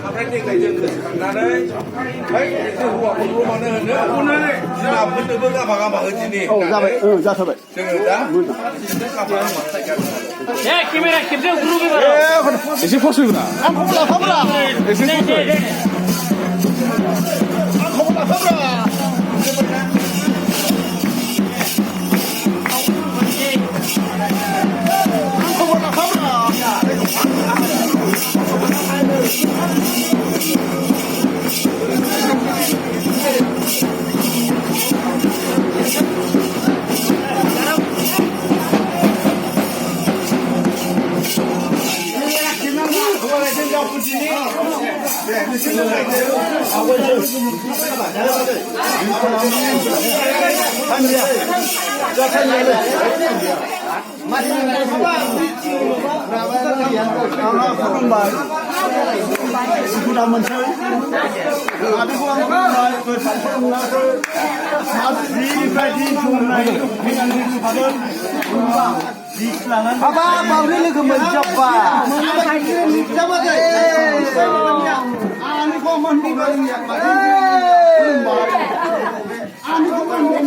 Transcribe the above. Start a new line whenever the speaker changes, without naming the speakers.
ओमफ्राय देग्लाय जों गोसोखांनानै है एसे हौवाफोरखौ मानो होनो बिमाफोरनोबो गाफा गाफा होदिनि
जाबाय जाथारबाय
जोङो दा गाफा गाफा
केमेरा खेबदों ग्रुप
एसे फसयब्रा आं खबर लाफाब्रा एसे फसय आं खबर लाफाब्रा sudah mencari, ada orang lain bersama apa baru lagi mencoba. Coba deh. Anu komen bukan ya. Anu komen